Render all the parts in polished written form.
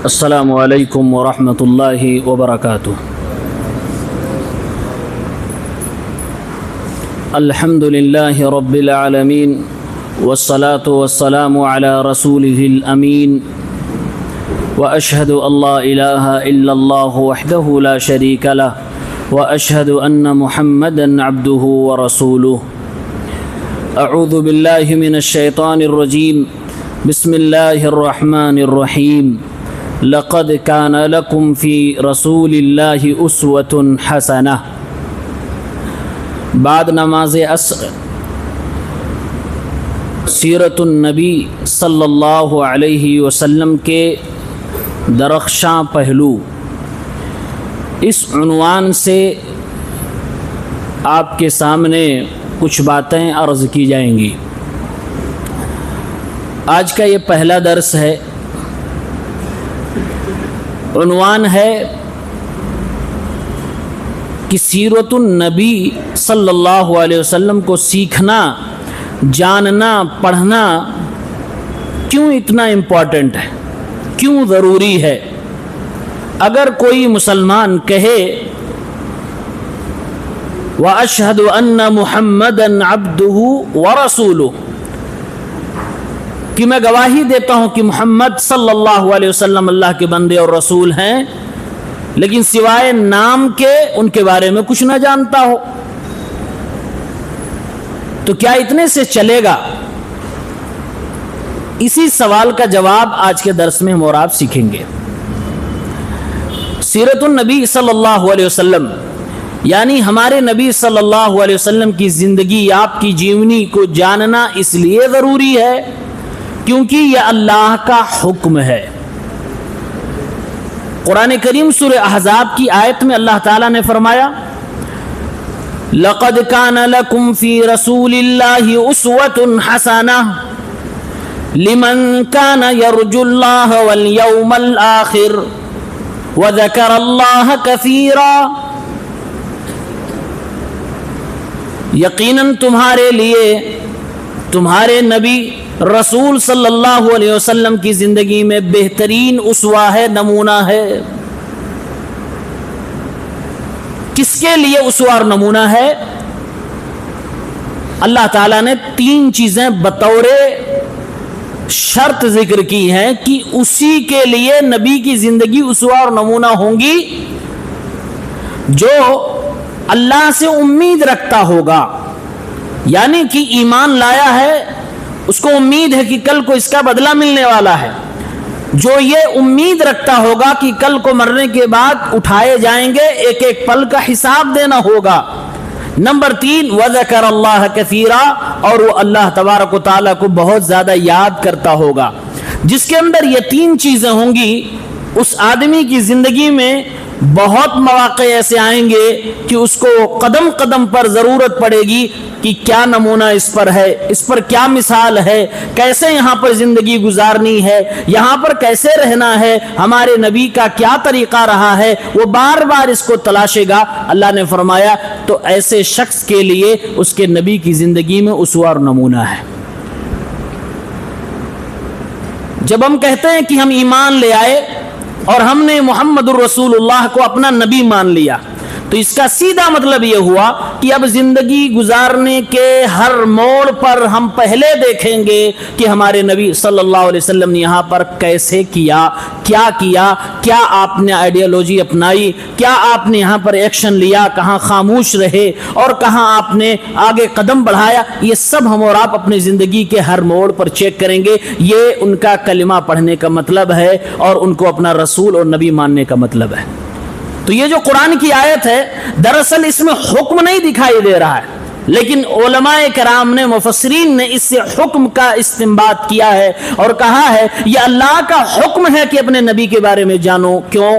السلام علیکم ورحمۃ اللہ وبرکاتہ۔ الحمد للہ رب العالمین والصلاة والسلام علی رسولہ الامین واشہد ان لا الہ الا اللہ وحدہ لا شریک لہ واشہد ان محمدا عبدہ ورسولہ۔ اعوذ باللہ من الشیطان الرجیم، بسم اللہ الرحمن الرحیم۔ لقد كان لكم في رسول اللہ اسوۃ حسنہ۔ بعد نماز عصر سیرت النبی صلی اللہ علیہ وسلم کے درخشاں پہلو، اس عنوان سے آپ کے سامنے کچھ باتیں عرض کی جائیں گی۔ آج کا یہ پہلا درس ہے، عنوان ہے کہ سیرت النبی صلی اللہ علیہ وسلم کو سیکھنا، جاننا، پڑھنا کیوں اتنا امپورٹنٹ ہے، کیوں ضروری ہے۔ اگر کوئی مسلمان کہے وَأَشْهَدُ أَنَّ مُحَمَّدًا عَبْدُهُ وَرَسُولُهُ، کہ میں گواہی دیتا ہوں کہ محمد صلی اللہ علیہ وسلم اللہ کے بندے اور رسول ہیں، لیکن سوائے نام کے ان کے بارے میں کچھ نہ جانتا ہو، تو کیا اتنے سے چلے گا؟ اسی سوال کا جواب آج کے درس میں ہم اور آپ سیکھیں گے۔ سیرت النبی صلی اللہ علیہ وسلم یعنی ہمارے نبی صلی اللہ علیہ وسلم کی زندگی، آپ کی جیونی کو جاننا اس لیے ضروری ہے کیونکہ یہ اللہ کا حکم ہے۔ قرآن کریم سورہ احزاب کی آیت میں اللہ تعالیٰ نے فرمایا لَقَدْ كَانَ لَكُمْ فِي رَسُولِ اللَّهِ أُسْوَةٌ حَسَنَةٌ لِمَنْ كَانَ يَرْجُو اللَّهَ وَالْيَوْمَ الْآخِرَ وَذَكَرَ اللَّهَ كَثِيرًا۔ یقیناً تمہارے لیے تمہارے نبی رسول صلی اللہ علیہ وسلم کی زندگی میں بہترین اسوہ ہے، نمونہ ہے۔ کس کے لیے اسوہ اور نمونہ ہے؟ اللہ تعالیٰ نے تین چیزیں بطور شرط ذکر کی ہیں کہ اسی کے لیے نبی کی زندگی اسوہ اور نمونہ ہوں گی جو اللہ سے امید رکھتا ہوگا، یعنی کہ ایمان لایا ہے، اس کو امید ہے کہ کل کو اس کا بدلہ ملنے والا ہے، جو یہ امید رکھتا ہوگا کہ کل کو مرنے کے بعد اٹھائے جائیں گے، ایک ایک پل کا حساب دینا ہوگا۔ نمبر 3 وَذَكَرَ اللَّهَ كَثِيرًا، اور وہ اللہ تبارک و تعالیٰ کو بہت زیادہ یاد کرتا ہوگا۔ جس کے اندر یہ تین چیزیں ہوں گی، اس آدمی کی زندگی میں بہت مواقع ایسے آئیں گے کہ اس کو قدم قدم پر ضرورت پڑے گی کہ کیا نمونہ اس پر ہے، اس پر کیا مثال ہے، کیسے یہاں پر زندگی گزارنی ہے، یہاں پر کیسے رہنا ہے، ہمارے نبی کا کیا طریقہ رہا ہے، وہ بار بار اس کو تلاشے گا۔ اللہ نے فرمایا تو ایسے شخص کے لیے اس کے نبی کی زندگی میں اسوہ اور نمونہ ہے۔ جب ہم کہتے ہیں کہ ہم ایمان لے آئے اور ہم نے محمد الرسول اللہ کو اپنا نبی مان لیا، تو اس کا سیدھا مطلب یہ ہوا کہ اب زندگی گزارنے کے ہر موڑ پر ہم پہلے دیکھیں گے کہ ہمارے نبی صلی اللہ علیہ وسلم نے یہاں پر کیسے کیا، کیا آپ نے آئیڈیالوجی اپنائی، کیا آپ نے یہاں پر ایکشن لیا، کہاں خاموش رہے اور کہاں آپ نے آگے قدم بڑھایا۔ یہ سب ہم اور آپ اپنی زندگی کے ہر موڑ پر چیک کریں گے۔ یہ ان کا کلمہ پڑھنے کا مطلب ہے اور ان کو اپنا رسول اور نبی ماننے کا مطلب ہے۔ تو یہ جو قرآن کی آیت ہے، دراصل اس میں حکم نہیں دکھائی دے رہا ہے، لیکن علماء کرام نے، مفسرین نے اس سے حکم کا استنباط کیا ہے اور کہا ہے یہ اللہ کا حکم ہے کہ اپنے نبی کے بارے میں جانو۔ کیوں؟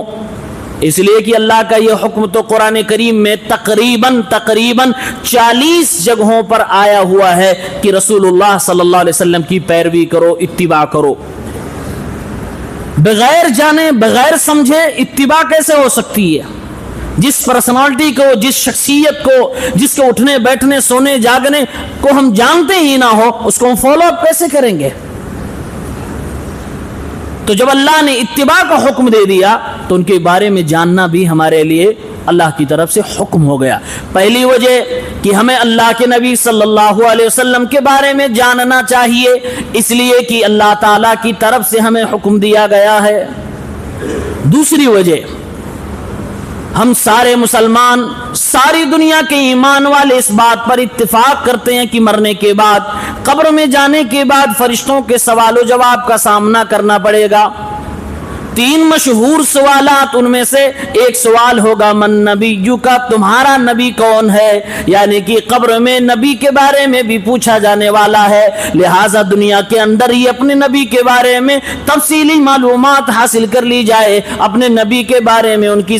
اس لیے کہ اللہ کا یہ حکم تو قرآن کریم میں تقریباً 40 جگہوں پر آیا ہوا ہے کہ رسول اللہ صلی اللہ علیہ وسلم کی پیروی کرو، اتباع کرو۔ بغیر جانے، بغیر سمجھے اتباع کیسے ہو سکتی ہے؟ جس پرسنالٹی کو، جس شخصیت کو، جس کے اٹھنے بیٹھنے سونے جاگنے کو ہم جانتے ہی نہ ہو، اس کو ہم فالو اپ کیسے کریں گے؟ تو جب اللہ نے اتباع کا حکم دے دیا تو ان کے بارے میں جاننا بھی ہمارے لیے اللہ کی طرف سے حکم ہو گیا۔ پہلی وجہ کہ ہمیں اللہ کے نبی صلی اللہ علیہ وسلم کے بارے میں جاننا چاہیے، اس لیے کہ اللہ تعالیٰ کی طرف سے ہمیں حکم دیا گیا ہے۔ دوسری وجہ، ہم سارے مسلمان، ساری دنیا کے ایمان والے اس بات پر اتفاق کرتے ہیں کہ مرنے کے بعد، قبر میں جانے کے بعد فرشتوں کے سوال و جواب کا سامنا کرنا پڑے گا۔ 3 مشہور سوالات، ان میں سے ایک سوال ہوگا من نبیو کا، تمہارا نبی کون ہے، یعنی کہ قبر میں نبی کے بارے میں بھی پوچھا جانے والا ہے، لہٰذا دنیا کے اندر ہی اپنے نبی کے بارے میں تفصیلی معلومات حاصل کر لی جائے، اپنے نبی کے بارے میں ان کی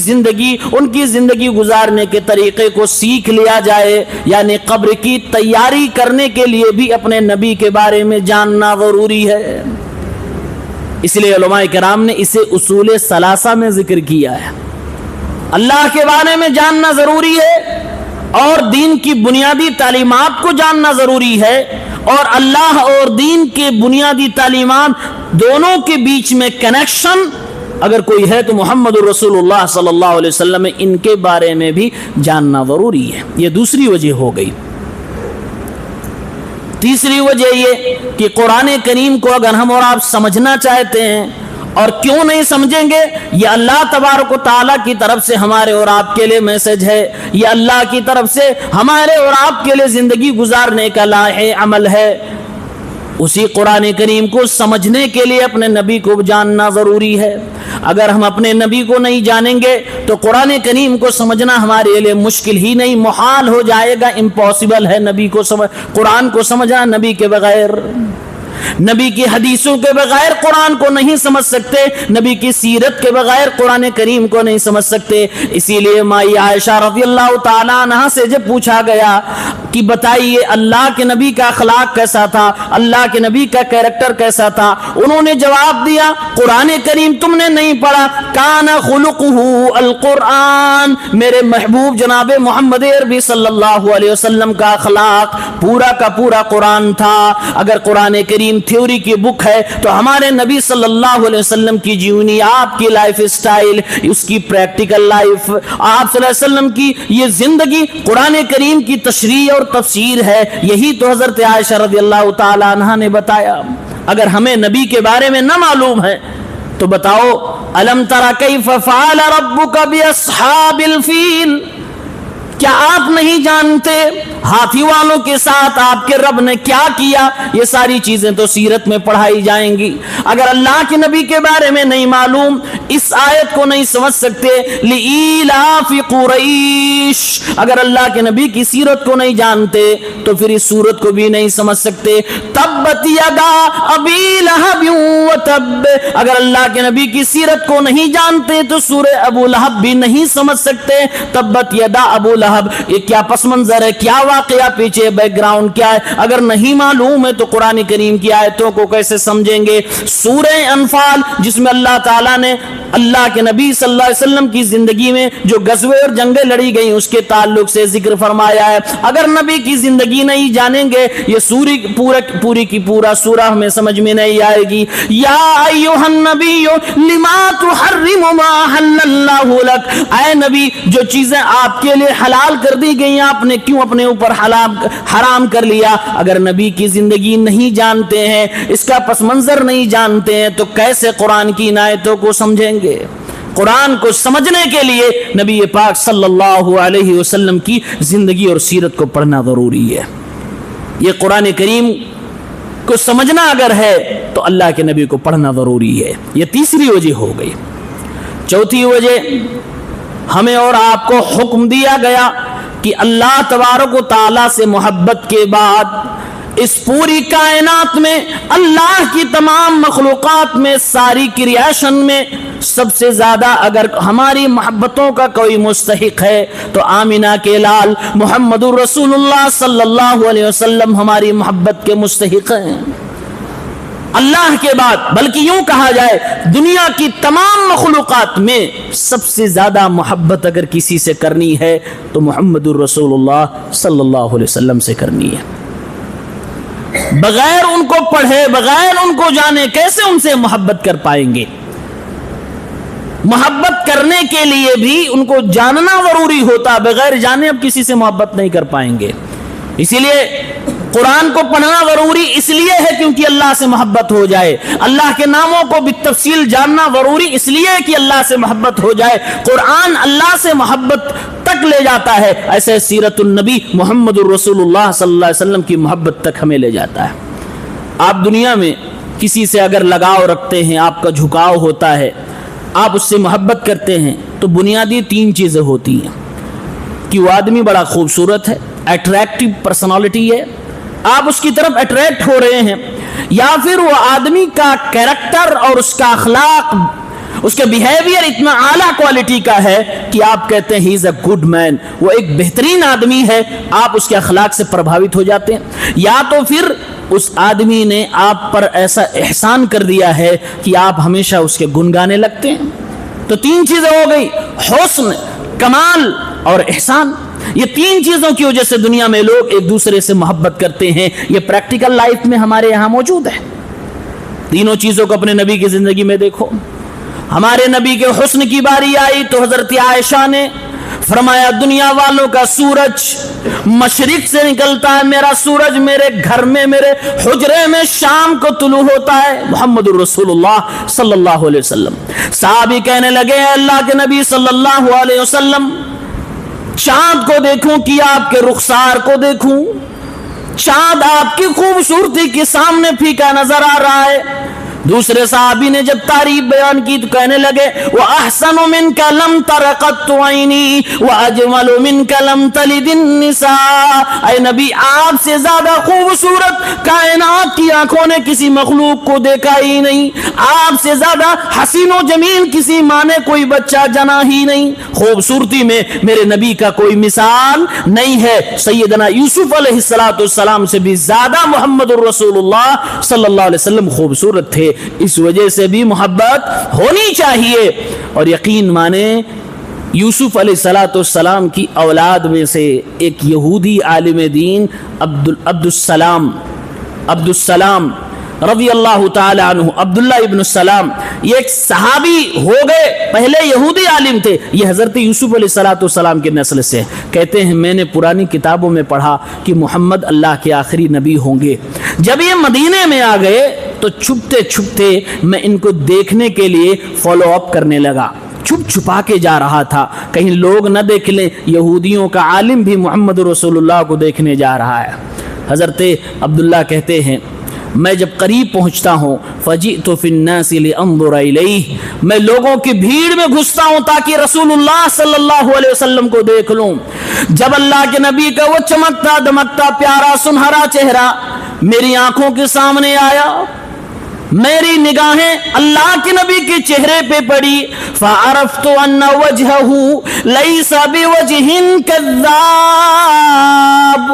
زندگی گزارنے کے طریقے کو سیکھ لیا جائے، یعنی قبر کی تیاری کرنے کے لیے بھی اپنے نبی کے بارے میں جاننا ضروری ہے۔ اس لیے علماء کرام نے اسے اصول ثلاثہ میں ذکر کیا ہے۔ اللہ کے بارے میں جاننا ضروری ہے اور دین کی بنیادی تعلیمات کو جاننا ضروری ہے، اور اللہ اور دین کے بنیادی تعلیمات دونوں کے بیچ میں کنیکشن اگر کوئی ہے تو محمد رسول اللہ صلی اللہ علیہ وسلم، ان کے بارے میں بھی جاننا ضروری ہے۔ یہ دوسری وجہ ہو گئی۔ تیسری وجہ یہ کہ قرآن کریم کو اگر ہم اور آپ سمجھنا چاہتے ہیں، اور کیوں نہیں سمجھیں گے، یہ اللہ تبارک و تعالیٰ کی طرف سے ہمارے اور آپ کے لیے میسج ہے، یہ اللہ کی طرف سے ہمارے اور آپ کے لیے زندگی گزارنے کا لائحہ عمل ہے۔ اسی قرآن کریم کو سمجھنے کے لیے اپنے نبی کو جاننا ضروری ہے۔ اگر ہم اپنے نبی کو نہیں جانیں گے تو قرآن کریم کو سمجھنا ہمارے لیے مشکل ہی نہیں، محال ہو جائے گا، امپاسبل ہے قرآن کو سمجھنا نبی کے بغیر۔ نبی کی حدیثوں کے بغیر قرآن کو نہیں سمجھ سکتے، نبی کی سیرت کے بغیر قرآن کریم کو نہیں سمجھ سکتے۔ اسی لیے مائی عائشہ رضی اللہ تعالیٰ عنہ سے جب پوچھا گیا کہ بتائیے اللہ کے نبی کا اخلاق کیسا تھا، اللہ کے نبی کا کیریکٹر کیسا تھا، انہوں نے جواب دیا قرآن کریم تم نے نہیں پڑھا، کان خلقہ القرآن، میرے محبوب جناب محمد عربی صلی اللہ علیہ وسلم کا اخلاق پورا کا پورا قرآن تھا۔ اگر قرآن کریم تھیوری کی بک ہے تو ہمارے نبی صلی اللہ علیہ وسلم کی جیونی، آپ کی لائف سٹائل، اس کی پریکٹیکل لائف، آپ صلی اللہ علیہ وسلم کی یہ زندگی قرآن کریم کی تشریح اور تفسیر ہے۔ یہی تو حضرت عائشہ رضی اللہ تعالی عنہا نے بتایا۔ اگر ہمیں نبی کے بارے میں نہ معلوم ہے تو بتاؤ الم تر کیف فعل ربک باصحاب الفیل، کیا آپ نہیں جانتے ہاتھی والوں کے ساتھ آپ کے رب نے کیا کیا؟ یہ ساری چیزیں تو سیرت میں پڑھائی جائیں گی۔ اگر اللہ کے نبی کے بارے میں نہیں معلوم، اس آیت کو نہیں سمجھ سکتے، لإیلاف قریش، اگر اللہ کے نبی کی سیرت کو نہیں جانتے تو پھر اس سورت کو بھی نہیں سمجھ سکتے۔ تبت یدا ابی لہب وتب، اگر اللہ کے نبی کی سیرت کو نہیں جانتے تو سورہ ابو لہب بھی نہیں سمجھ سکتے۔ تبت یدا ابو لہب، یہ کیا پس منظر ہے، کیا واقعہ پیچھے، بیک گراؤنڈ کیا ہے؟ اگر نہیں معلوم ہے تو قرآن کریم کی آیتوں کو کیسے سمجھیں گے؟ سورہ انفال جس میں اللہ تعالیٰ نے اللہ کے نبی صلی اللہ علیہ وسلم کی زندگی میں جو غزوے اور جنگیں لڑی گئیں اس کے تعلق سے ذکر فرمایا ہے۔ اگر نبی کی زندگی نہیں جانیں گے یہ پوری کی پورا سورہ ہمیں سمجھ میں نہیں آئے گی۔ یا ایھا النبی لما تحرم ما حل اللہ لک، اے نبی جو چیزیں آپ کے لیے حلال کر دی گئی آپ نے کیوں اپنے اوپر حرام کر لیا؟ اگر نبی کی زندگی نہیں جانتے ہیں، اس کا پس منظر نہیں جانتے ہیں تو کیسے قرآن کی آیتوں کو سمجھیں گے؟ قرآن کو سمجھنے کے لیے نبی پاک صلی اللہ علیہ وسلم کی زندگی اور سیرت کو پڑھنا ضروری ہے۔ یہ قرآن کریم کو سمجھنا اگر ہے تو اللہ کے نبی کو پڑھنا ضروری ہے۔ یہ تیسری وجہ ہو گئی۔ چوتھی وجہ، ہمیں اور آپ کو حکم دیا گیا کہ اللہ تبارک و تعالیٰ سے محبت کے بعد اس پوری کائنات میں، اللہ کی تمام مخلوقات میں، ساری کریشن میں سب سے زیادہ اگر ہماری محبتوں کا کوئی مستحق ہے تو آمنہ کے لال محمد الرسول اللہ صلی اللہ علیہ وسلم ہماری محبت کے مستحق ہیں۔ اللہ کے بعد، بلکہ یوں کہا جائے دنیا کی تمام مخلوقات میں سب سے زیادہ محبت اگر کسی سے کرنی ہے تو محمد الرسول اللہ صلی اللہ علیہ وسلم سے کرنی ہے۔ بغیر ان کو پڑھے، بغیر ان کو جانے کیسے ان سے محبت کر پائیں گے؟ محبت کرنے کے لیے بھی ان کو جاننا ضروری ہوتا، بغیر جانے اب کسی سے محبت نہیں کر پائیں گے۔ اسی لیے قرآن کو پڑھنا ضروری اس لیے ہے کیونکہ اللہ سے محبت ہو جائے، اللہ کے ناموں کو بالتفصیل جاننا ضروری اس لیے کہ اللہ سے محبت ہو جائے۔ قرآن اللہ سے محبت تک لے جاتا ہے، ایسے سیرت النبی محمد الرسول اللہ صلی اللہ علیہ وسلم کی محبت تک ہمیں لے جاتا ہے۔ آپ دنیا میں کسی سے اگر لگاؤ رکھتے ہیں، آپ کا جھکاؤ ہوتا ہے، آپ اس سے محبت کرتے ہیں، تو بنیادی 3 چیزیں ہوتی ہیں کہ وہ آدمی بڑا خوبصورت ہے، اٹریکٹیو پرسنالٹی ہے، آپ اس کی طرف اٹریکٹ ہو رہے ہیں، یا پھر وہ آدمی کا کیریکٹر اور اس کا اخلاق، اس کا بیہیویئر اتنا اعلیٰ کوالٹی کا ہے کہ آپ کہتے ہیں ہی از اے گڈ مین، وہ ایک بہترین آدمی ہے، آپ اس کے اخلاق سے پربھاوت ہو جاتے ہیں۔ یا تو پھر اس آدمی نے آپ پر ایسا احسان کر دیا ہے کہ آپ ہمیشہ اس کے گن گانے لگتے ہیں۔ تو 3 چیزیں ہو گئی، حسن، کمال اور احسان۔ یہ 3 چیزوں کی وجہ سے دنیا میں لوگ ایک دوسرے سے محبت کرتے ہیں۔ یہ پریکٹیکل لائف میں ہمارے یہاں موجود ہے۔ تینوں چیزوں کو اپنے نبی کی زندگی میں دیکھو۔ ہمارے نبی کے حسن کی باری آئی تو حضرت عائشہ نے فرمایا دنیا والوں کا سورج مشرق سے نکلتا ہے، میرا سورج میرے گھر میں، میرے حجرے میں شام کو طلوع ہوتا ہے۔ محمد الرسول اللہ صلی اللہ علیہ وسلم۔ صحابی کہنے لگے اللہ کے نبی صلی اللہ علیہ وسلم، چاند کو دیکھوں کہ آپ کے رخسار کو دیکھوں؟ چاند آپ کی خوبصورتی کے سامنے پھیکا نظر آ رہا ہے۔ دوسرے صحابی نے جب تعریف بیان کی تو کہنے لگے وَأَحْسَنُ مِنْكَ لَمْ تَرَ قَطُّ عَيْنِي وَأَجْمَلُ مِنْكَ لَمْ تَلِدِ النِّسَاء۔ اے نبی، آپ سے زیادہ خوبصورت کائنات کی آنکھوں نے کسی مخلوق کو دیکھا ہی نہیں، آپ سے زیادہ حسین و جمیل کسی ماں نے کوئی بچہ جنا ہی نہیں۔ خوبصورتی میں میرے نبی کا کوئی مثال نہیں ہے۔ سیدنا یوسف علیہ السلام سے بھی زیادہ محمد الرسول اللہ صلی اللہ علیہ وسلم خوبصورت تھے۔ اس وجہ سے بھی محبت ہونی چاہیے۔ اور یقین مانے یوسف علیہ السلام کی اولاد میں سے ایک یہودی عالم دین عبد السلام رضی اللہ تعالی عنہ، عبداللہ ابن السلام، یہ ایک صحابی ہو گئے، پہلے یہودی عالم تھے، یہ حضرت یوسف علیہ السلام کے نسل سے کہتے ہیں میں نے پرانی کتابوں میں پڑھا کہ محمد اللہ کے آخری نبی ہوں گے۔ جب یہ مدینے میں آ گئے تو چھپتے چھپتے میں ان کو دیکھنے کے لیے فالو اپ کرنے لگا، چھپ چھپا کے جا رہا تھا کہیں لوگ نہ دیکھ لیں یہودیوں کا عالم بھی محمد رسول اللہ کو دیکھنے جا رہا ہے۔ حضرت عبداللہ کہتے ہیں میں جب قریب پہنچتا ہوں فجئت فی الناس لانظر الیہ، میں لوگوں کی بھیڑ میں گھستا ہوں تاکہ رسول اللہ صلی اللہ علیہ وسلم کو دیکھ لوں۔ جب اللہ کے نبی کا وہ چمکتا دمکتا پیارا سنہرا چہرہ میری آنکھوں کے سامنے آیا، میری نگاہیں اللہ کے نبی کے چہرے پہ پڑی، فعرفت ان وجهه ليس بوجه كذاب۔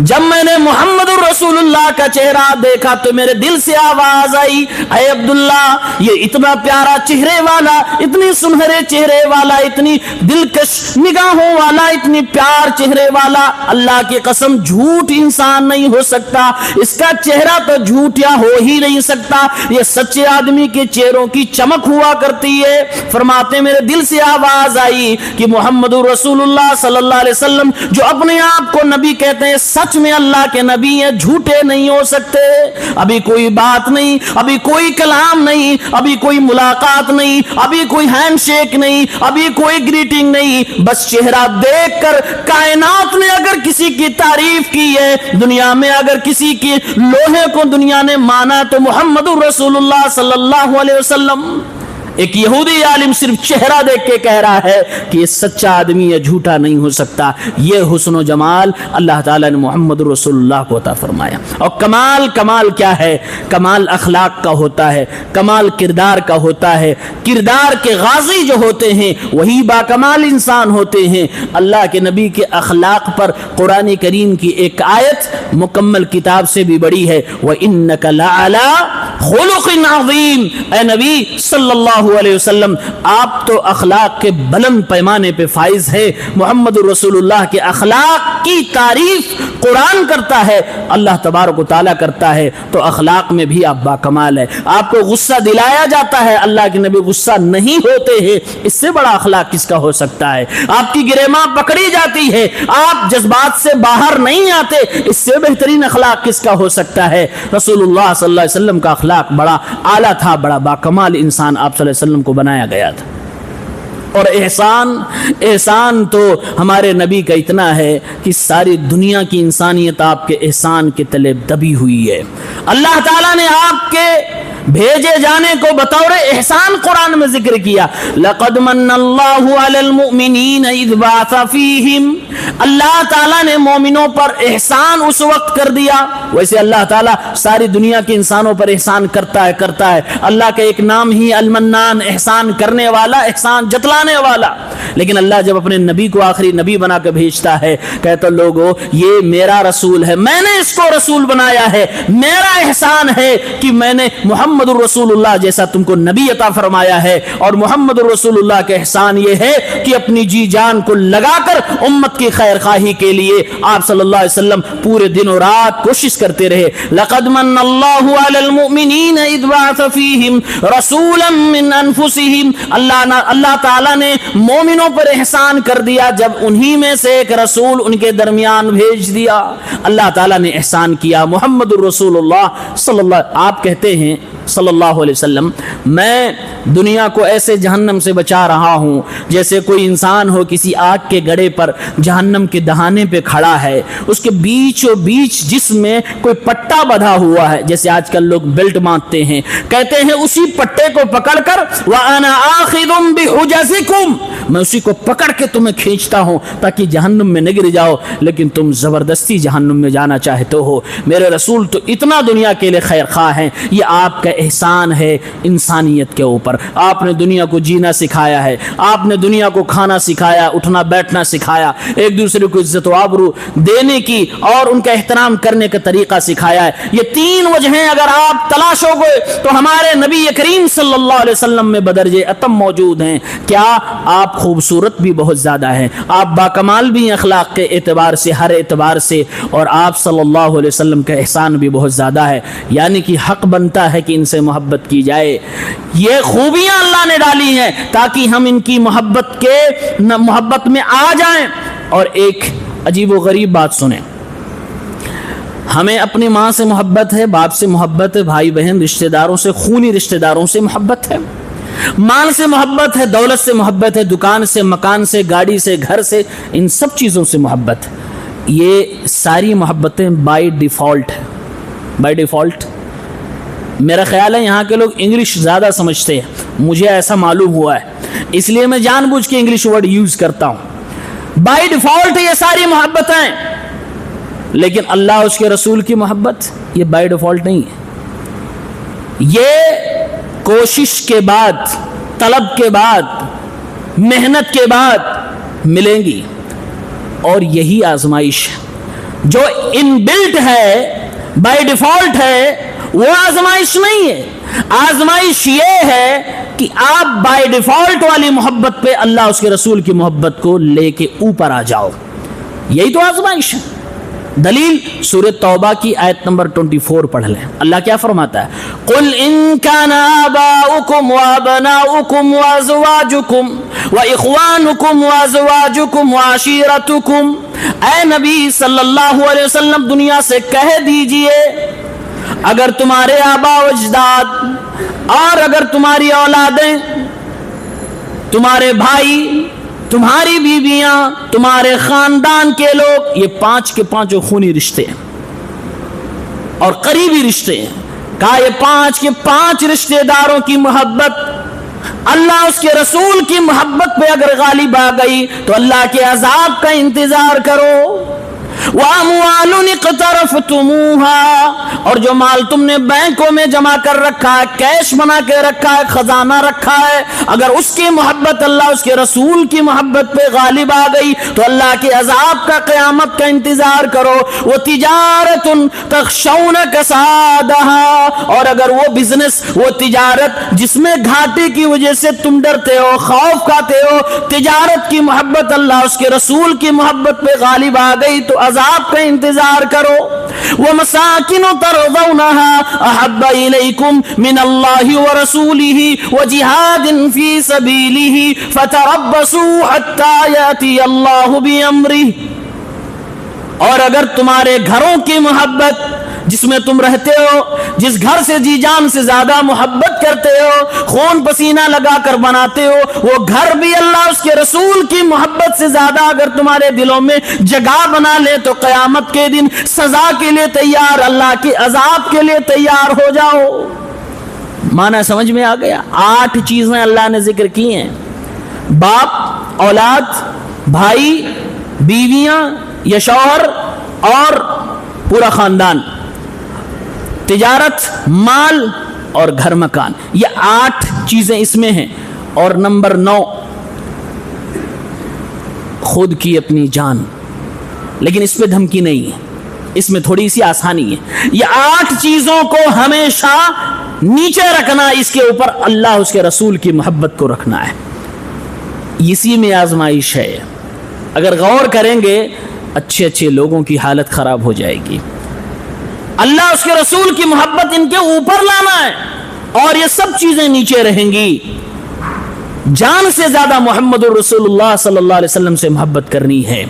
جب میں نے محمد الرسول اللہ کا چہرہ دیکھا تو میرے دل سے آواز آئی اے عبداللہ، یہ اتنا پیارا چہرے والا، اتنی سنہرے چہرے والا، اتنی دلکش نگاہوں والا، اتنی پیار چہرے والا، اللہ کی قسم جھوٹ انسان نہیں ہو سکتا، اس کا چہرہ تو جھوٹیا ہو ہی نہیں سکتا، یہ سچے آدمی کے چہروں کی چمک ہوا کرتی ہے۔ فرماتے میرے دل سے آواز آئی کہ محمد الرسول اللہ صلی اللہ علیہ وسلم جو اپنے آپ کو نبی کہتے ہیں سچ میں اللہ کے نبی ہیں، جھوٹے نہیں ہو سکتے۔ ابھی کوئی بات نہیں، ابھی کوئی کلام نہیں، ابھی کوئی ملاقات نہیں، ابھی کوئی ہینڈ شیک نہیں، ابھی کوئی گریٹنگ نہیں، بس چہرہ دیکھ کر کائنات نے اگر کسی کی تعریف کی ہے، دنیا میں اگر کسی کی لوہے کو دنیا نے مانا تو محمد رسول اللہ صلی اللہ علیہ وسلم۔ ایک یہودی عالم صرف چہرہ دیکھ کے کہہ رہا ہے کہ یہ سچا آدمی یا جھوٹا نہیں ہو سکتا۔ یہ حسن و جمال اللہ تعالیٰ نے محمد رسول اللہ کو عطا فرمایا۔ اور کمال کیا ہے؟ کمال اخلاق کا ہوتا ہے، کمال کردار کا ہوتا ہے۔ کردار کے غازی جو ہوتے ہیں وہی باکمال انسان ہوتے ہیں۔ اللہ کے نبی کے اخلاق پر قرآن کریم کی ایک آیت مکمل کتاب سے بھی بڑی ہے، وَإِنَّكَ لَعَلَىٰ خُلُقٍ عَظِيمٍ۔ اے نبی صلی اللہ علیہ وسلم آپ تو اخلاق کے بلند پیمانے پہ فائز ہے۔ محمد رسول اللہ کے اخلاق کی تعریف قرآن کرتا ہے، اللہ تبارک و تعالیٰ کرتا ہے، تو اخلاق میں بھی آپ باکمال ہے۔ آپ کو غصہ دلایا جاتا ہے، اللہ کے نبی غصہ نہیں ہوتے ہیں، اس سے بڑا اخلاق کس کا ہو سکتا ہے؟ آپ کی گریماں پکڑی جاتی ہے، آپ جذبات سے باہر نہیں آتے، اس سے بہترین اخلاق کس کا ہو سکتا ہے؟ رسول اللہ صلی اللہ علیہ وسلم کا اخلاق بڑا اعلیٰ تھا، بڑا باکمال انسان آپ صلی اللہ علیہ وسلم کو بنایا گیا تھا۔ اور احسان تو ہمارے نبی کا اتنا ہے کہ ساری دنیا کی انسانیت آپ کے احسان کے تلے دبی ہوئی ہے۔ اللہ تعالیٰ نے آپ کے بھیجے جانے کو بطور احسان قرآن میں ذکر کیا، لَقَدْ مَنَّ اللَّهُ عَلَى الْمُؤْمِنِينَ إِذْ بَعَثَ فِيهِمْ، اللہ تعالیٰ نے مومنوں پر احسان اس وقت کر دیا۔ ویسے اللہ تعالیٰ ساری دنیا کے انسانوں پر احسان کرتا ہے۔ اللہ کا ایک نام ہی المنان، احسان کرنے والا، احسان جتلانے والا۔ لیکن اللہ جب اپنے نبی کو آخری نبی بنا کے بھیجتا ہے، کہتا لوگو یہ میرا رسول ہے، میں نے اس کو رسول بنایا ہے، میرا احسان ہے کہ میں نے محمد الرسول اللہ جیسا تم کو نبی عطا فرمایا ہے۔ اور محمد الرسول اللہ کا احسان یہ ہے کہ اپنی جی جان کو لگا کر امت کی خیر خواہی کے لیے آپ صلی اللہ علیہ وسلم پورے دن و رات کوشش کرتے رہے۔ لقد من اللہ علی المؤمنین اذ بعث فیہم رسولا من انفسہم، اللہ تعالیٰ نے مومنوں پر احسان کر دیا جب انہی میں سے ایک رسول ان کے درمیان بھیج دیا۔ اللہ تعالیٰ نے احسان کیا۔ محمد الرسول اللہ صلی اللہ، آپ کہتے ہیں صلی اللہ علیہ وسلم، میں دنیا کو ایسے جہنم سے بچا رہا ہوں جیسے کوئی انسان ہو کسی آگ کے گڑھے پر جہنم کے دہانے پہ کھڑا ہے، اس کے بیچوں بیچ جسم میں کوئی پٹا بندھا ہوا ہے، جیسے آج کل لوگ بیلٹ باندھتے ہیں، کہتے ہیں اسی پٹے کو پکڑ کر وَأَنَا آخِذٌ بِحُجَزِكُمْ، میں اسی کو پکڑ کے تمہیں کھینچتا ہوں تاکہ جہنم میں نہ گر جاؤ، لیکن تم زبردستی جہنم میں جانا چاہتے ہو۔ میرے رسول تو اتنا دنیا کے لیے خیر خواہ ہیں، یہ آپ کا احسان ہے انسانیت کے اوپر۔ آپ نے دنیا کو جینا سکھایا ہے، آپ نے دنیا کو کھانا سکھایا، اٹھنا بیٹھنا سکھایا، ایک دوسرے کو عزت و آبرو دینے کی اور ان کا احترام کرنے کا طریقہ سکھایا ہے۔ یہ تین وجہیں اگر آپ تلاشو گے تو ہمارے نبی کریم صلی اللہ علیہ وسلم میں بدرجہ اتم موجود ہیں۔ کیا آپ خوبصورت بھی بہت زیادہ ہیں، آپ باکمال بھی اخلاق کے اعتبار سے، ہر اعتبار سے، اور آپ صلی اللہ علیہ وسلم کا احسان بھی بہت زیادہ ہے، یعنی کہ حق بنتا ہے کہ ان سے محبت کی جائے۔ یہ خوبیاں اللہ نے ڈالی ہیں تاکہ ہم ان کی محبت میں آ جائیں۔ اور ایک عجیب و غریب بات سنیں، ہمیں اپنی ماں سے محبت ہے، باپ سے محبت ہے، بھائی بہن رشتہ داروں سے، خونی رشتہ داروں سے محبت ہے، مال سے محبت ہے، دولت سے محبت ہے، دکان سے، مکان سے، گاڑی سے، گھر سے، ان سب چیزوں سے محبت ہے۔ یہ ساری محبتیں بائی ڈیفالٹ ہے، بائی ڈیفالٹ۔ میرا خیال ہے یہاں کے لوگ انگلش زیادہ سمجھتے ہیں، مجھے ایسا معلوم ہوا ہے، اس لیے میں جان بوجھ کے انگلش ورڈ یوز کرتا ہوں۔ بائی ڈیفالٹ یہ ساری محبتیں، لیکن اللہ اس کے رسول کی محبت یہ بائی ڈیفالٹ نہیں ہے، یہ کوشش کے بعد، طلب کے بعد، محنت کے بعد ملیں گی۔ اور یہی آزمائش جو ان بلٹ ہے، بائی ڈیفالٹ ہے، وہ آزمائش نہیں ہے۔ آزمائش یہ ہے کہ آپ بائی ڈیفالٹ والی محبت پہ اللہ اس کے رسول کی محبت کو لے کے اوپر آ جاؤ، یہی تو آزمائش ہے۔ دلیل سورہ توبہ کی آیت نمبر 24 پڑھ لیں، اللہ کیا فرماتا ہے؟ قُلْ إِن كَانَ آبَاؤُكُمْ وَأَبْنَاؤُكُمْ وَأَزْوَاجُكُمْ وَإِخْوَانُكُمْ وَأَزْوَاجُكُمْ وَعَشِيرَتُكُمْ، اے نبی صلی اللہ علیہ وسلم دنیا سے کہہ دیجئے اگر تمہارے آبا و اجداد اور اگر تمہاری اولادیں، تمہارے بھائی، تمہاری بیویاں، تمہارے خاندان کے لوگ، یہ پانچ کے پانچوں خونی رشتے ہیں اور قریبی رشتے ہیں، کہا یہ پانچ کے پانچ رشتے داروں کی محبت اللہ اس کے رسول کی محبت پہ اگر غالب آ گئی تو اللہ کے عذاب کا انتظار کرو۔ وَأَمْوَالٌ اقْتَرَفْتُمُوهَا، اور جو مال تم نے بینکوں میں جمع کر رکھا ہے، کیش بنا کے رکھا ہے، خزانہ رکھا ہے، اگر اس کی محبت اللہ اس کے رسول کی محبت پہ غالب آ گئی تو اللہ کے عذاب کا، قیامت کا انتظار کرو۔ وَتِجَارَةٌ تَخْشَوْنَ كَسَادَهَا، اور اگر وہ بزنس، وہ تجارت جس میں گھاٹے کی وجہ سے تم ڈرتے ہو، خوف کھاتے ہو، تجارت کی محبت اللہ اس کے رسول کی محبت پہ غالب آ گئی تو عذاب کا انتظار کرو. وَمَسَاكِنُ تَرْضَوْنَهَا أَحَبَّ إِلَيْكُمْ مِنَ اللَّهِ وَرَسُولِهِ وَجِهَادٍ فِي سَبِيلِهِ فَتَرَبَّصُوا حَتَّى يَأْتِيَ اللَّهُ بِأَمْرِهِ. اور اگر تمہارے گھروں کی محبت جس میں تم رہتے ہو، جس گھر سے جی جان سے زیادہ محبت کرتے ہو، خون پسینہ لگا کر بناتے ہو، وہ گھر بھی اللہ اس کے رسول کی محبت سے زیادہ اگر تمہارے دلوں میں جگہ بنا لے تو قیامت کے دن سزا کے لیے تیار، اللہ کے عذاب کے لیے تیار ہو جاؤ. معنی سمجھ میں آ گیا؟ 8 چیزیں اللہ نے ذکر کی ہیں: باپ، اولاد، بھائی، بیویاں یا شوہر اور پورا خاندان، تجارت، مال اور گھر مکان. یہ 8 چیزیں اس میں ہیں. اور نمبر 9 خود کی اپنی جان. لیکن اس پہ دھمکی نہیں ہے، اس میں تھوڑی سی آسانی ہے. یہ 8 چیزوں کو ہمیشہ نیچے رکھنا، اس کے اوپر اللہ اس کے رسول کی محبت کو رکھنا ہے. اسی میں آزمائش ہے. اگر غور کریں گے اچھے اچھے لوگوں کی حالت خراب ہو جائے گی. اللہ اس کے رسول کی محبت ان کے اوپر لانا ہے اور یہ سب چیزیں نیچے رہیں گی. جان سے زیادہ محمد الرسول اللہ صلی اللہ علیہ وسلم سے محبت کرنی ہے.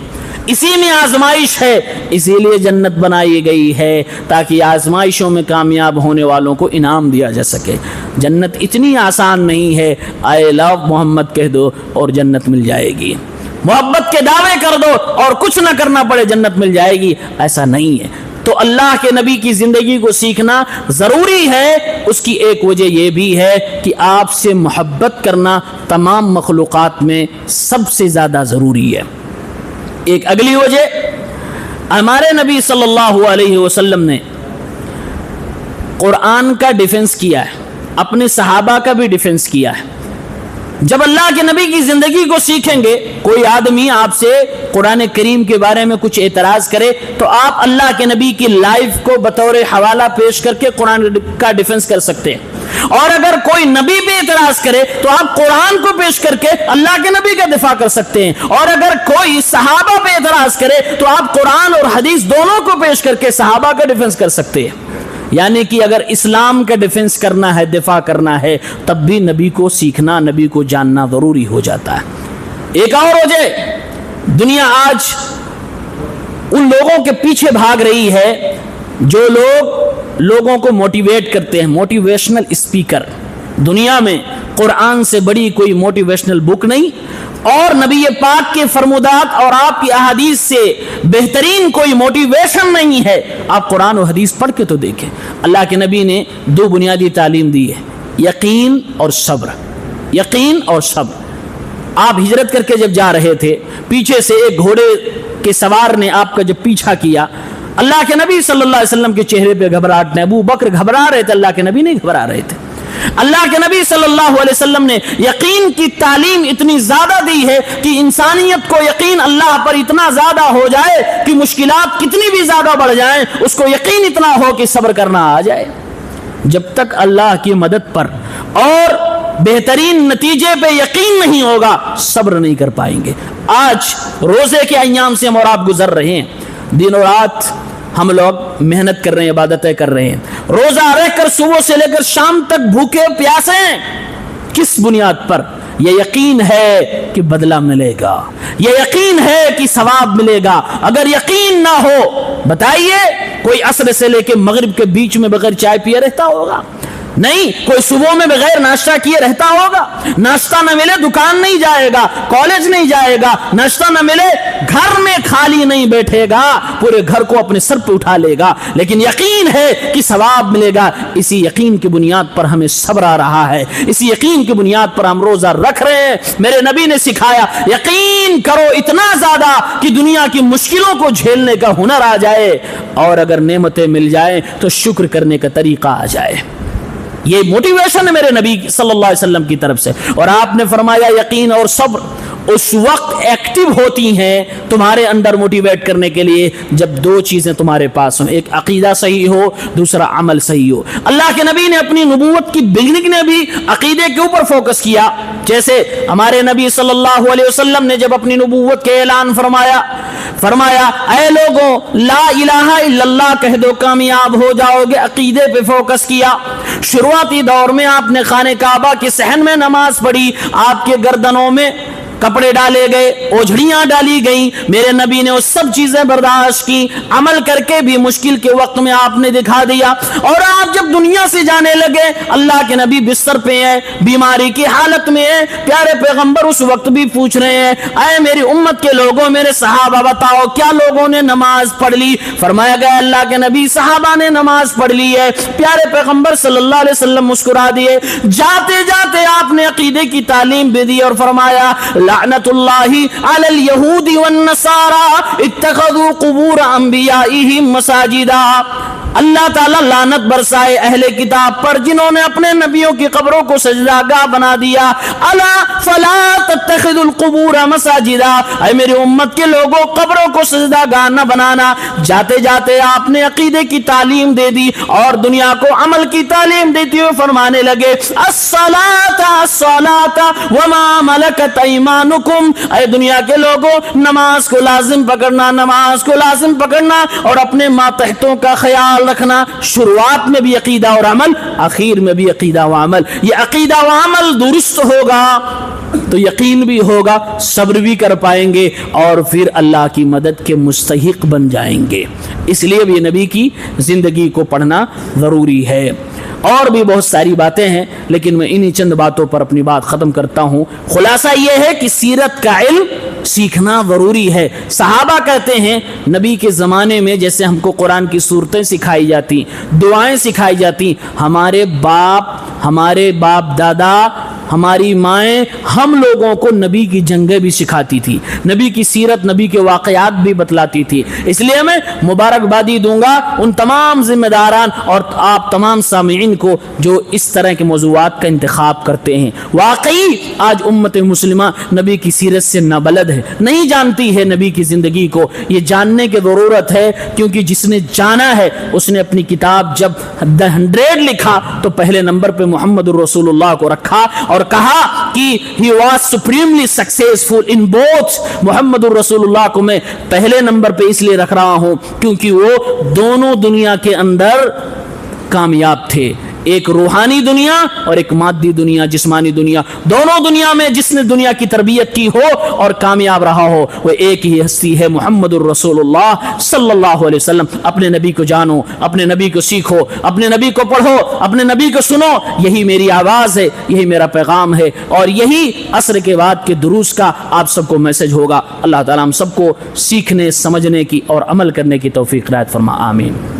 اسی میں آزمائش ہے. اسی لیے جنت بنائی گئی ہے تاکہ آزمائشوں میں کامیاب ہونے والوں کو انعام دیا جا سکے. جنت اتنی آسان نہیں ہے آئی لو محمد کہہ دو اور جنت مل جائے گی. محبت کے دعوے کر دو اور کچھ نہ کرنا پڑے جنت مل جائے گی، ایسا نہیں ہے. تو اللہ کے نبی کی زندگی کو سیکھنا ضروری ہے. اس کی ایک وجہ یہ بھی ہے کہ آپ سے محبت کرنا تمام مخلوقات میں سب سے زیادہ ضروری ہے. ایک اگلی وجہ، ہمارے نبی صلی اللہ علیہ وسلم نے قرآن کا ڈیفنس کیا ہے، اپنے صحابہ کا بھی ڈیفنس کیا ہے. جب اللہ کے نبی کی زندگی کو سیکھیں گے، کوئی آدمی آپ سے قرآن کریم کے بارے میں کچھ اعتراض کرے تو آپ اللہ کے نبی کی لائف کو بطور حوالہ پیش کر کے قرآن کا ڈیفنس کر سکتے ہیں. اور اگر کوئی نبی پہ اعتراض کرے تو آپ قرآن کو پیش کر کے اللہ کے نبی کا دفاع کر سکتے ہیں. اور اگر کوئی صحابہ پہ اعتراض کرے تو آپ قرآن اور حدیث دونوں کو پیش کر کے صحابہ کا ڈیفنس کر سکتے ہیں. یعنی کہ اگر اسلام کا ڈیفنس کرنا ہے، دفاع کرنا ہے، تب بھی نبی کو سیکھنا، نبی کو جاننا ضروری ہو جاتا ہے. ایک اور وجہ، دنیا آج ان لوگوں کے پیچھے بھاگ رہی ہے جو لوگوں کو موٹیویٹ کرتے ہیں، موٹیویشنل اسپیکر. دنیا میں قرآن سے بڑی کوئی موٹیویشنل بک نہیں اور نبی پاک کے فرمودات اور آپ کی احادیث سے بہترین کوئی موٹیویشن نہیں ہے. آپ قرآن و حدیث پڑھ کے تو دیکھیں. اللہ کے نبی نے 2 بنیادی تعلیم دی ہے: یقین اور صبر. یقین اور صبر. آپ ہجرت کر کے جب جا رہے تھے، پیچھے سے ایک گھوڑے کے سوار نے آپ کا جب پیچھا کیا، اللہ کے نبی صلی اللہ علیہ وسلم کے چہرے پہ گھبراہٹ نے، ابو بکر گھبرا رہے تھے، اللہ کے نبی نہیں گھبرا رہے تھے. اللہ کے نبی صلی اللہ علیہ وسلم نے یقین کی تعلیم اتنی زیادہ دی ہے کہ انسانیت کو یقین اللہ پر اتنا زیادہ ہو جائے کہ مشکلات کتنی بھی زیادہ بڑھ جائیں، اس کو یقین اتنا ہو کہ صبر کرنا آ جائے. جب تک اللہ کی مدد پر اور بہترین نتیجے پہ یقین نہیں ہوگا، صبر نہیں کر پائیں گے. آج روزے کے ایام سے ہم اور آپ گزر رہے ہیں، دن و رات ہم لوگ محنت کر رہے ہیں، عبادتیں کر رہے ہیں، روزہ رہ کر صبح سے لے کر شام تک بھوکے پیاسے ہیں. کس بنیاد پر؟ یہ یقین ہے کہ بدلہ ملے گا، یہ یقین ہے کہ ثواب ملے گا. اگر یقین نہ ہو، بتائیے کوئی عصر سے لے کے مغرب کے بیچ میں بغیر چائے پیے رہتا ہوگا؟ نہیں. کوئی صبح میں بغیر ناشتہ کیے رہتا ہوگا؟ ناشتہ نہ ملے دکان نہیں جائے گا، کالج نہیں جائے گا. ناشتہ نہ ملے گھر میں خالی نہیں بیٹھے گا، پورے گھر کو اپنے سر پہ اٹھا لے گا. لیکن یقین ہے کہ ثواب ملے گا. اسی یقین کی بنیاد پر ہمیں صبر آ رہا ہے، اسی یقین کی بنیاد پر ہم روزہ رکھ رہے ہیں. میرے نبی نے سکھایا یقین کرو اتنا زیادہ کہ دنیا کی مشکلوں کو جھیلنے کا ہنر آ جائے، اور اگر نعمتیں مل جائیں تو شکر کرنے کا طریقہ آ جائے. یہ موٹیویشن ہے میرے نبی صلی اللہ علیہ وسلم کی طرف سے. اور آپ نے فرمایا یقین اور صبر اس وقت ایکٹیو ہوتی ہیں تمہارے اندر موٹیویٹ کرنے کے لیے جب 2 چیزیں تمہارے پاس ہوں، ایک عقیدہ صحیح ہو، دوسرا عمل صحیح ہو. اللہ کے نبی نے اپنی نبوت کی بگننگ نے بھی عقیدے کے اوپر فوکس کیا. جیسے ہمارے نبی صلی اللہ علیہ وسلم نے جب اپنی نبوت کے اعلان فرمایا فرمایا اے لوگوں لا الہ الا اللہ کہہ دو کامیاب ہو جاؤ گے، عقیدے پہ فوکس کیا۔ شروعاتی دور میں آپ نے خانہ کعبہ کے صحن میں نماز پڑھی، آپ کے گردنوں میں کپڑے ڈالے گئے، اوجھڑیاں ڈالی گئیں، میرے نبی نے وہ سب چیزیں برداشت کی، عمل کر کے بھی مشکل کے وقت میں آپ نے دکھا دیا۔ اور آپ جب دنیا سے جانے لگے، اللہ کے نبی بستر پہ ہیں، بیماری کی حالت میں ہیں، پیارے پیغمبر اس وقت بھی پوچھ رہے ہیں اے میری امت کے لوگوں، میرے صحابہ بتاؤ کیا لوگوں نے نماز پڑھ لی؟ فرمایا گیا اللہ کے نبی صحابہ نے نماز پڑھ لی ہے۔ پیارے پیغمبر صلی اللہ علیہ وسلم مسکرا دیے۔ جاتے جاتے آپ نے عقیدے کی تعلیم بھی دی اور فرمایا لعنت اللہ علی الیہود والنصارى اتخذوا قبور انبیائہم مساجدا۔ اللہ تعالیٰ لعنت برسائے اہل کتاب پر جنہوں نے اپنے نبیوں کی قبروں کو سجدہ گاہ بنا دیا۔ الا فلا تتخذوا القبور مساجدا، اے میری امت کے لوگوں قبروں کو سجدہ گاہ نہ بنانا۔ جاتے جاتے آپ نے عقیدے کی تعلیم دے دی اور دنیا کو عمل کی تعلیم دیتے ہوئے فرمانے لگے الصلاۃ الصلاۃ وما ملکت ایمانکم، اے دنیا کے لوگوں نماز کو لازم پکڑنا، نماز کو لازم پکڑنا اور اپنے ماتحتوں کا خیال رکھنا۔ شروعات میں بھی عقیدہ اور عمل، آخر میں بھی عقیدہ و عمل۔ یہ عقیدہ و عمل درست ہوگا تو یقین بھی ہوگا، صبر بھی کر پائیں گے اور پھر اللہ کی مدد کے مستحق بن جائیں گے۔ اس لیے بھی نبی کی زندگی کو پڑھنا ضروری ہے۔ اور بھی بہت ساری باتیں ہیں لیکن میں انہی چند باتوں پر اپنی بات ختم کرتا ہوں۔ خلاصہ یہ ہے کہ سیرت کا علم سیکھنا ضروری ہے۔ صحابہ کہتے ہیں نبی کے زمانے میں جیسے ہم کو قرآن کی صورتیں سکھائی جاتی، دعائیں سکھائی جاتی، ہمارے باپ دادا، ہماری مائیں ہم لوگوں کو نبی کی جنگیں بھی سکھاتی تھی، نبی کی سیرت، نبی کے واقعات بھی بتلاتی تھی۔ اس لیے میں مبارکبادی دوں گا ان تمام ذمہ داران اور آپ تمام سامعین کو جو اس طرح کے موضوعات کا انتخاب کرتے ہیں۔ واقعی آج امت مسلمہ نبی کی سیرت سے نابلد ہے، نہیں جانتی ہے نبی کی زندگی کو۔ یہ جاننے کی ضرورت ہے کیونکہ جس نے جانا ہے اس نے اپنی کتاب جب 100 لکھا تو پہلے نمبر پہ محمد الرسول اللہ کو رکھا اور کہا کہ he was supremely successful in both۔ محمد الرسول اللہ کو میں پہلے نمبر پہ اس لیے رکھ رہا ہوں کیونکہ وہ دونوں دنیا کے اندر کامیاب تھے، ایک روحانی دنیا اور ایک مادی دنیا، جسمانی دنیا۔ دونوں دنیا میں جس نے دنیا کی تربیت کی ہو اور کامیاب رہا ہو وہ ایک ہی ہستی ہے، محمد الرسول اللہ صلی اللہ علیہ وسلم۔ اپنے نبی کو جانو، اپنے نبی کو سیکھو، اپنے نبی کو پڑھو، اپنے نبی کو سنو۔ یہی میری آواز ہے، یہی میرا پیغام ہے اور یہی عصر کے بعد کے دروس کا آپ سب کو میسج ہوگا۔ اللہ تعالیٰ ہم سب کو سیکھنے، سمجھنے کی اور عمل کرنے کی توفیق عنایت فرما، آمین۔